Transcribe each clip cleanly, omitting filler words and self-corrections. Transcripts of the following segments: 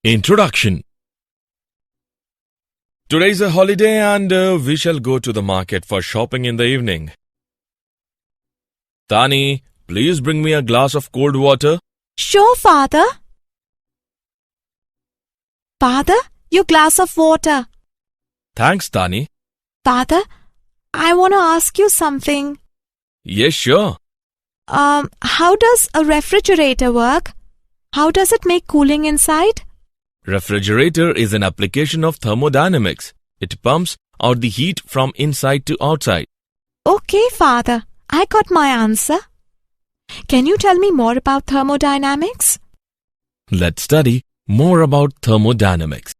Introduction. Today's a holiday and we shall go to the market for shopping in the evening. Tani, please bring me a glass of cold water. Sure, Father. Father, your glass of water. Thanks, Tani. Father, I want to ask you something. Yes, sure. How does a refrigerator work? How does it make cooling inside? Refrigerator is an application of thermodynamics. It pumps out the heat from inside to outside. Okay, Father, I got my answer. Can you tell me more about thermodynamics? Let's study more about thermodynamics.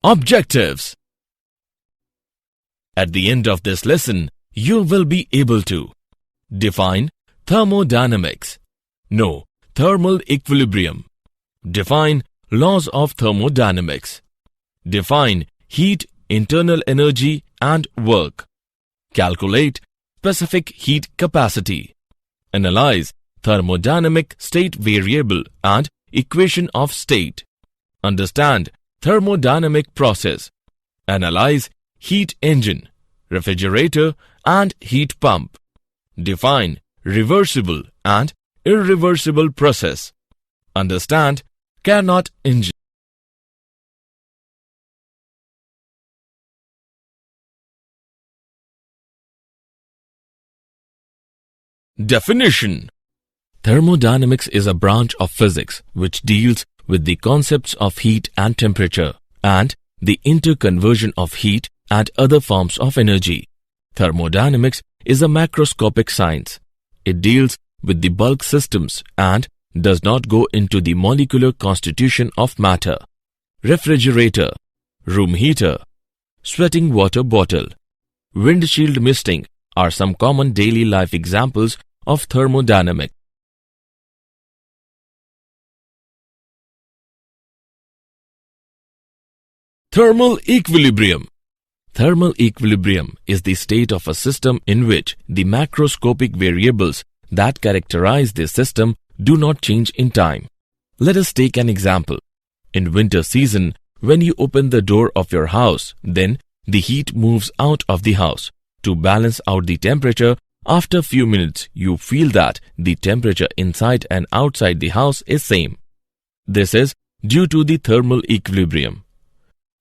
Objectives. At the end of this lesson, you will be able to define thermodynamics, know thermal equilibrium, define laws of thermodynamics, define heat, internal energy and work, calculate specific heat capacity, analyze thermodynamic state variable and equation of state, understand thermodynamic process, analyze heat engine, refrigerator and heat pump, define reversible and irreversible process, understand Carnot engine. Definition. Thermodynamics is a branch of physics which deals with the concepts of heat and temperature and the interconversion of heat and other forms of energy. Thermodynamics is a macroscopic science. It deals with the bulk systems and does not go into the molecular constitution of matter. Refrigerator, room heater, sweating water bottle, windshield misting are some common daily life examples of thermodynamics. Thermal equilibrium. Thermal equilibrium is the state of a system in which the macroscopic variables that characterize this system do not change in time. Let us take an example. In winter season, when you open the door of your house, then the heat moves out of the house. To balance out the temperature, after few minutes, you feel that the temperature inside and outside the house is same. This is due to the thermal equilibrium.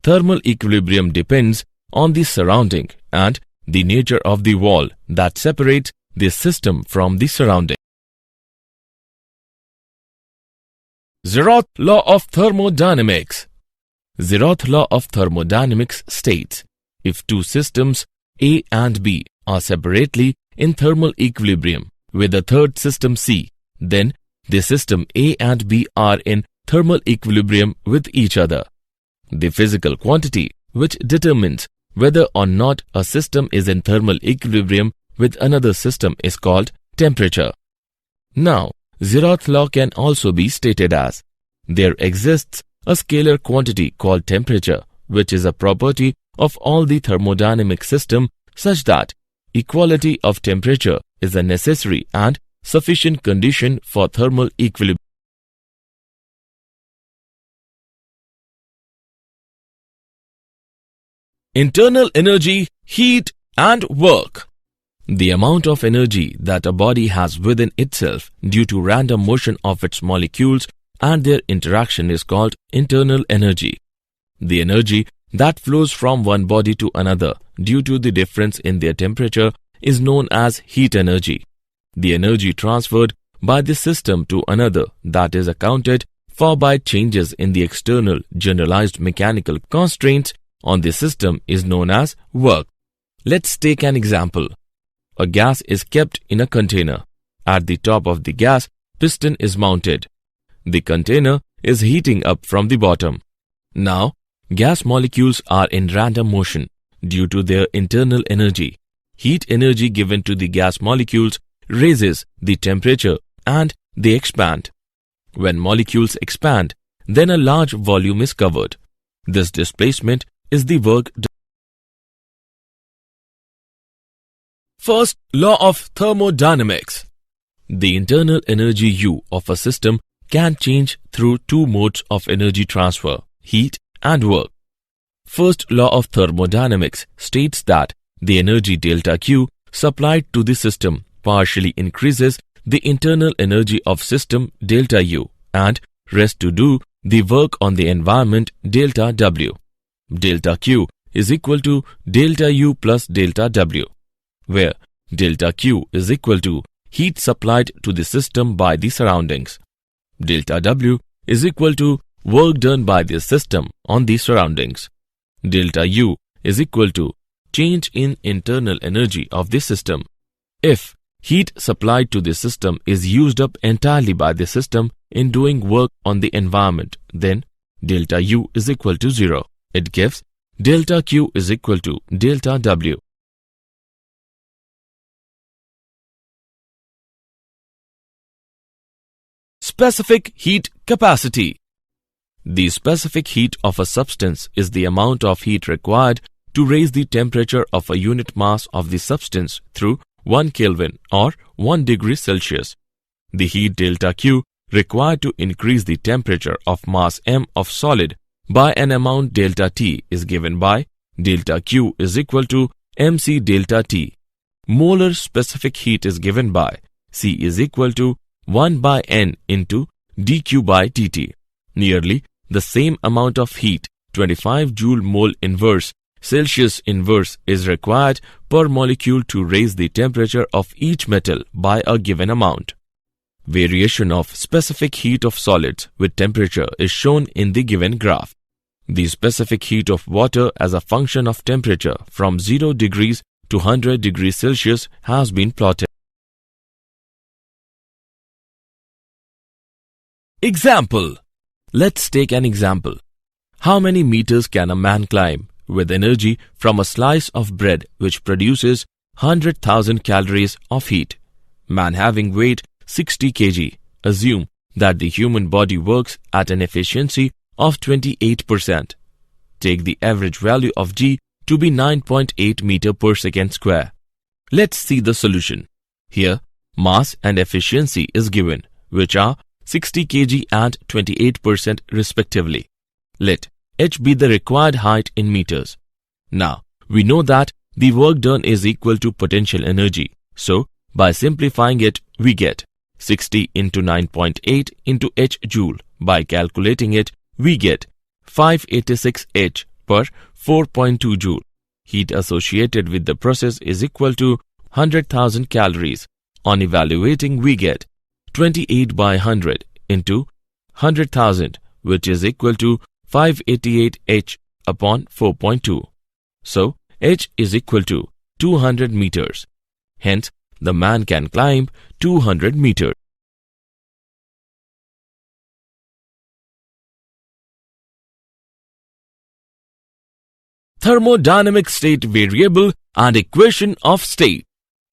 Thermal equilibrium depends on the surrounding and the nature of the wall that separates the system from the surrounding. Zeroth law of thermodynamics. Zeroth law of thermodynamics states, if two systems A and B are separately in thermal equilibrium with a third system C, then the system A and B are in thermal equilibrium with each other. The physical quantity which determines whether or not a system is in thermal equilibrium with another system is called temperature. Now, Zeroth law can also be stated as, there exists a scalar quantity called temperature, which is a property of all the thermodynamic system such that equality of temperature is a necessary and sufficient condition for thermal equilibrium. Internal energy, heat and work. The amount of energy that a body has within itself due to random motion of its molecules and their interaction is called internal energy. The energy that flows from one body to another due to the difference in their temperature is known as heat energy. The energy transferred by the system to another that is accounted for by changes in the external generalized mechanical constraints on the system is known as work. Let's take an example. A gas is kept in a container. At the top of the gas, piston is mounted. The container is heating up from the bottom. Now, gas molecules are in random motion due to their internal energy. Heat energy given to the gas molecules raises the temperature and they expand. When molecules expand, then a large volume is covered. This displacement is the work done. First law of thermodynamics. The internal energy U of a system can change through two modes of energy transfer, heat and work. First law of thermodynamics states that the energy delta Q supplied to the system partially increases the internal energy of system delta U and rest to do the work on the environment delta W. Delta Q is equal to delta U plus delta W, where delta Q is equal to heat supplied to the system by the surroundings. Delta W is equal to work done by the system on the surroundings. Delta U is equal to change in internal energy of the system. If heat supplied to the system is used up entirely by the system in doing work on the environment, then delta U is equal to 0. It gives delta Q is equal to delta W. Specific heat capacity. The specific heat of a substance is the amount of heat required to raise the temperature of a unit mass of the substance through 1 Kelvin or 1 degree Celsius. The heat delta Q required to increase the temperature of mass m of solid by an amount delta T is given by delta Q is equal to mc delta T. Molar specific heat is given by C is equal to 1 by N into dQ by dt. Nearly the same amount of heat, 25 joule mole inverse Celsius inverse, is required per molecule to raise the temperature of each metal by a given amount. Variation of specific heat of solids with temperature is shown in the given graph. The specific heat of water as a function of temperature from 0 degrees to 100 degrees Celsius has been plotted. Example. Let's take an example. How many meters can a man climb with energy from a slice of bread which produces 100,000 calories of heat? Man having weight 60 kg. Assume that the human body works at an efficiency of 28%. Take the average value of G to be 9.8 meter per second square. Let's see the solution. Here, mass and efficiency is given, which are 60 kg and 28% respectively. Let h be the required height in meters. Now, we know that the work done is equal to potential energy. So, by simplifying it, we get 60 into 9.8 into h joule. By calculating it, we get 586 h per 4.2 joule. Heat associated with the process is equal to 100,000 calories. On evaluating, we get 28 by 100 into 100,000, which is equal to 588 h upon 4.2. So, h is equal to 200 meters. Hence, the man can climb 200 meters. Thermodynamic state variable and equation of state.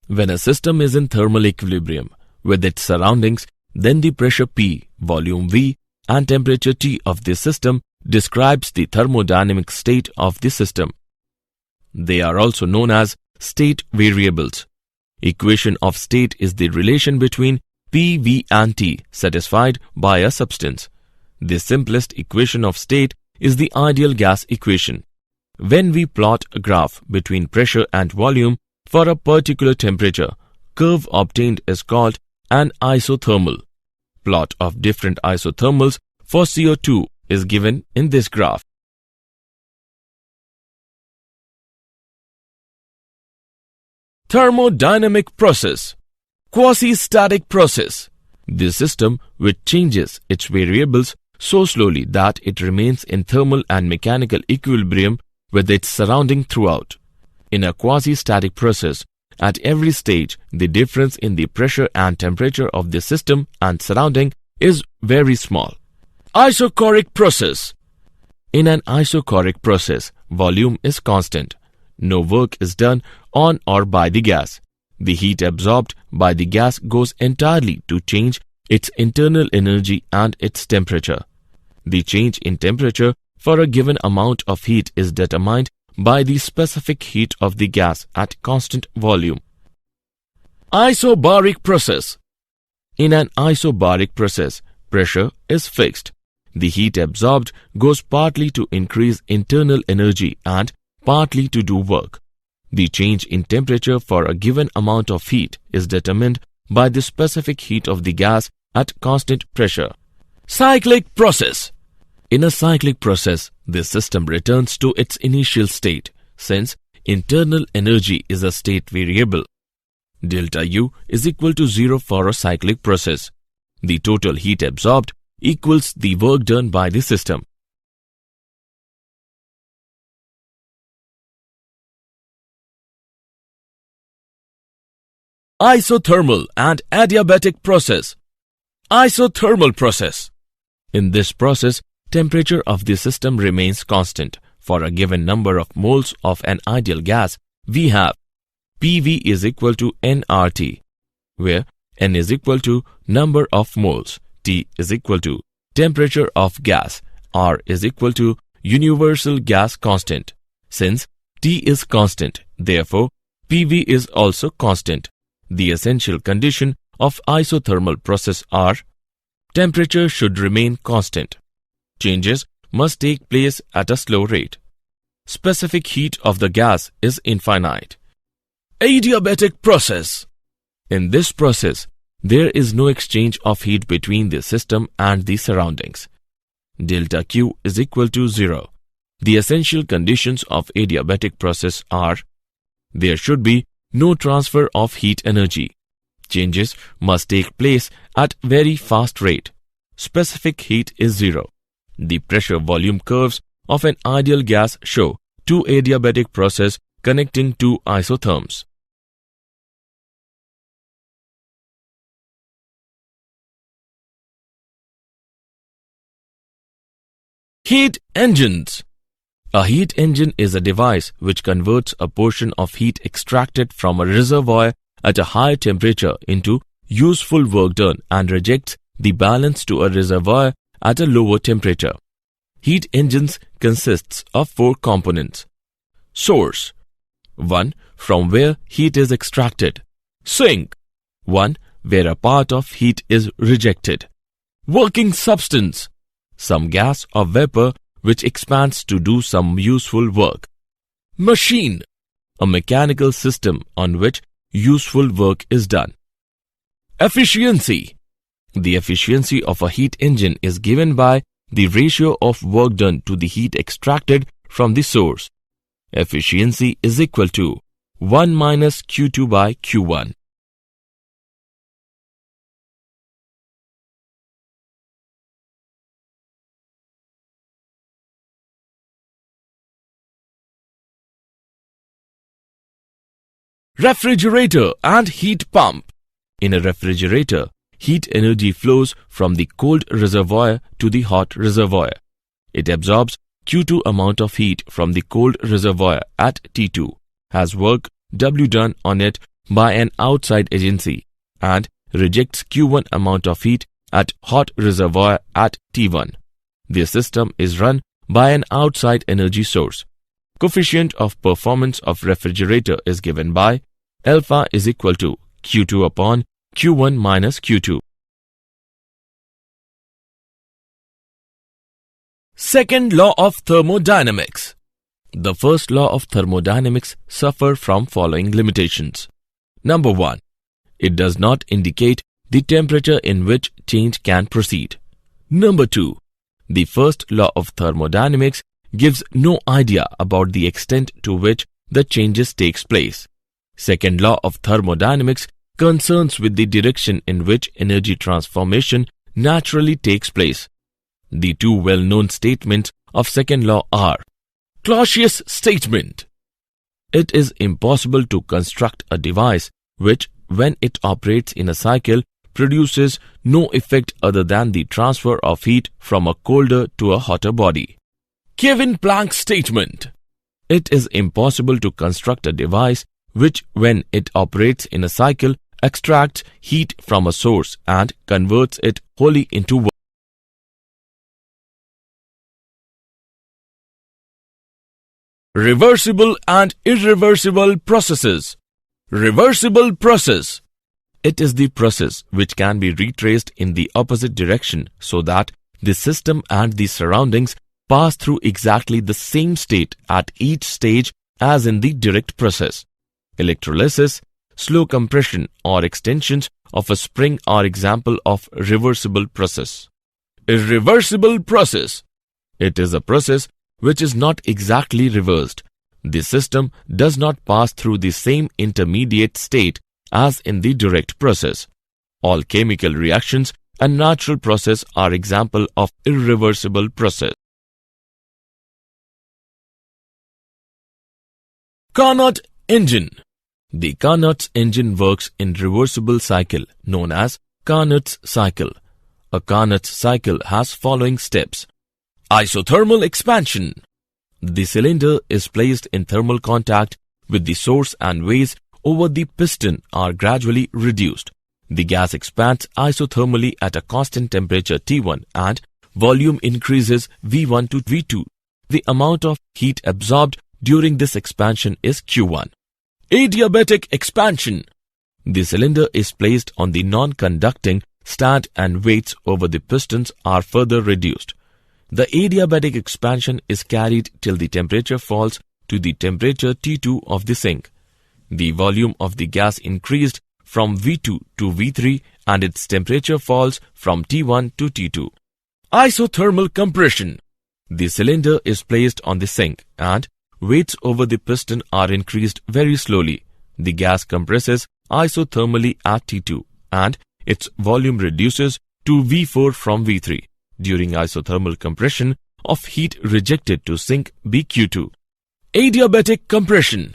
When a system is in thermal equilibrium with its surroundings, then the pressure P, volume V, and temperature T of the system describes the thermodynamic state of the system. They are also known as state variables. Equation of state is the relation between P, V, and T satisfied by a substance. The simplest equation of state is the ideal gas equation. When we plot a graph between pressure and volume for a particular temperature, curve obtained is called an isothermal. Plot of different isothermals for CO2 is given in this graph. Thermodynamic process. Quasi-static process. The system which changes its variables so slowly that it remains in thermal and mechanical equilibrium with its surrounding throughout. In a quasi-static process, at every stage, the difference in the pressure and temperature of the system and surrounding is very small. Isochoric process. In an isochoric process, volume is constant. No work is done on or by the gas. The heat absorbed by the gas goes entirely to change its internal energy and its temperature. The change in temperature for a given amount of heat is determined by the specific heat of the gas at constant volume. Isobaric process. In an isobaric process, pressure is fixed. The heat absorbed goes partly to increase internal energy and partly to do work. The change in temperature for a given amount of heat is determined by the specific heat of the gas at constant pressure. Cyclic process. In a cyclic process, the system returns to its initial state, since internal energy is a state variable. Delta U is equal to 0 for a cyclic process. The total heat absorbed equals the work done by the system. Isothermal and adiabatic process. Isothermal process. In this process, temperature of the system remains constant. For a given number of moles of an ideal gas, we have PV is equal to nRT, where N is equal to number of moles, T is equal to temperature of gas, R is equal to universal gas constant. Since T is constant, therefore PV is also constant. The essential condition of isothermal process are: temperature should remain constant. Changes must take place at a slow rate. Specific heat of the gas is infinite. Adiabatic process. In this process, there is no exchange of heat between the system and the surroundings. Delta Q is equal to 0. The essential conditions of adiabatic process are: there should be no transfer of heat energy. Changes must take place at very fast rate. Specific heat is 0. The pressure-volume curves of an ideal gas show two adiabatic process connecting two isotherms. Heat engines. A heat engine is a device which converts a portion of heat extracted from a reservoir at a high temperature into useful work done and rejects the balance to a reservoir at a lower temperature. Heat engines consists of four components. Source: 1. From where heat is extracted. Sink: 1. Where a part of heat is rejected. Working substance: some gas or vapor which expands to do some useful work. Machine: a mechanical system on which useful work is done. Efficiency: the efficiency of a heat engine is given by the ratio of work done to the heat extracted from the source. Efficiency is equal to 1 minus Q2 by Q1. Refrigerator and heat pump. In a refrigerator, heat energy flows from the cold reservoir to the hot reservoir. It absorbs Q2 amount of heat from the cold reservoir at T2, has work W done on it by an outside agency, and rejects Q1 amount of heat at hot reservoir at T1. The system is run by an outside energy source. Coefficient of performance of refrigerator is given by alpha is equal to Q2 upon Q1 minus Q2. Second law of thermodynamics. The first law of thermodynamics suffer from following limitations. Number 1. It does not indicate the temperature in which change can proceed. Number 2. The first law of thermodynamics gives no idea about the extent to which the changes takes place. Second law of thermodynamics concerns with the direction in which energy transformation naturally takes place. The two well-known statements of second law are: Clausius statement. It is impossible to construct a device which, when it operates in a cycle, produces no effect other than the transfer of heat from a colder to a hotter body. Kevin-Planck statement. It is impossible to construct a device which, when it operates in a cycle, extracts heat from a source and converts it wholly into work. Reversible and irreversible processes. Reversible process. It is the process which can be retraced in the opposite direction so that the system and the surroundings pass through exactly the same state at each stage as in the direct process. Electrolysis, slow compression or extensions of a spring are example of reversible process. Irreversible process. It is a process which is not exactly reversed. The system does not pass through the same intermediate state as in the direct process. All chemical reactions and natural process are example of irreversible process. Carnot engine. The Carnot's engine works in reversible cycle known as Carnot's cycle. A Carnot's cycle has following steps. Isothermal expansion. The cylinder is placed in thermal contact with the source and weights over the piston are gradually reduced. The gas expands isothermally at a constant temperature T1 and volume increases V1 to V2. The amount of heat absorbed during this expansion is Q1. Adiabatic expansion. The cylinder is placed on the non-conducting stand and weights over the pistons are further reduced. The adiabatic expansion is carried till the temperature falls to the temperature T2 of the sink. The volume of the gas increased from V2 to V3 and its temperature falls from T1 to T2. Isothermal compression. The cylinder is placed on the sink and weights over the piston are increased very slowly. The gas compresses isothermally at T2 and its volume reduces to V4 from V3. During isothermal compression of heat rejected to sink BQ2. Adiabatic compression.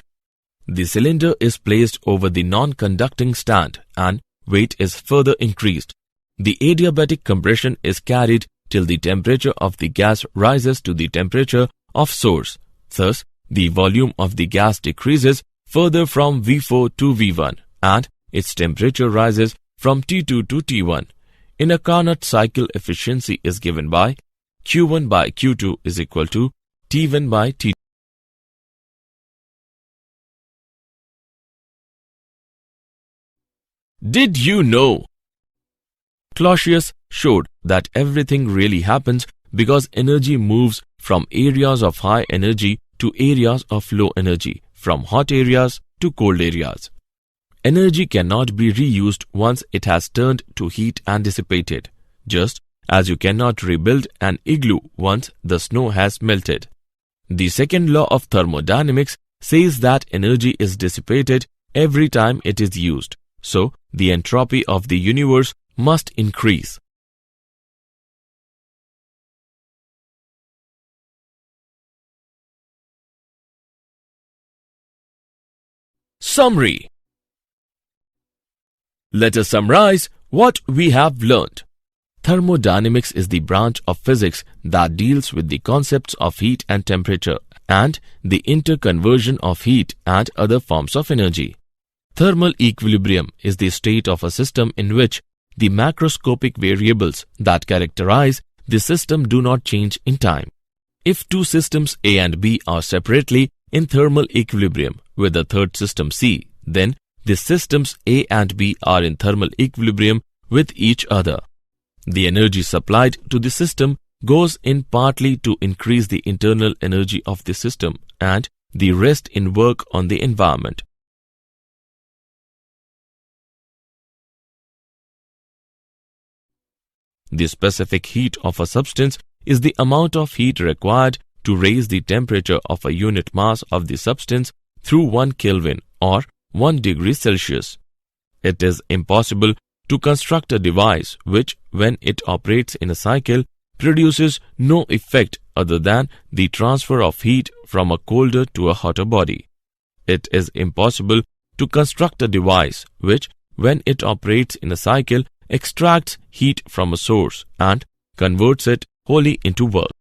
The cylinder is placed over the non-conducting stand and weight is further increased. The adiabatic compression is carried till the temperature of the gas rises to the temperature of source. Thus, the volume of the gas decreases further from V4 to V1 and its temperature rises from T2 to T1. In a Carnot cycle, efficiency is given by Q1 by Q2 is equal to T1 by T2. Did you know? Clausius showed that everything really happens because energy moves from areas of high energy to areas of low energy, from hot areas to cold areas. Energy cannot be reused once it has turned to heat and dissipated, just as you cannot rebuild an igloo once the snow has melted. The second law of thermodynamics says that energy is dissipated every time it is used, so the entropy of the universe must increase. Summary. Let us summarize what we have learned. Thermodynamics is the branch of physics that deals with the concepts of heat and temperature and the interconversion of heat and other forms of energy. Thermal equilibrium is the state of a system in which the macroscopic variables that characterize the system do not change in time. If two systems A and B are separately in thermal equilibrium with a third system C, then the systems A and B are in thermal equilibrium with each other. The energy supplied to the system goes in partly to increase the internal energy of the system and the rest in work on the environment. The specific heat of a substance is the amount of heat required to raise the temperature of a unit mass of the substance through 1 Kelvin or 1 degree Celsius. It is impossible to construct a device which, when it operates in a cycle, produces no effect other than the transfer of heat from a colder to a hotter body. It is impossible to construct a device which, when it operates in a cycle, extracts heat from a source and converts it wholly into work.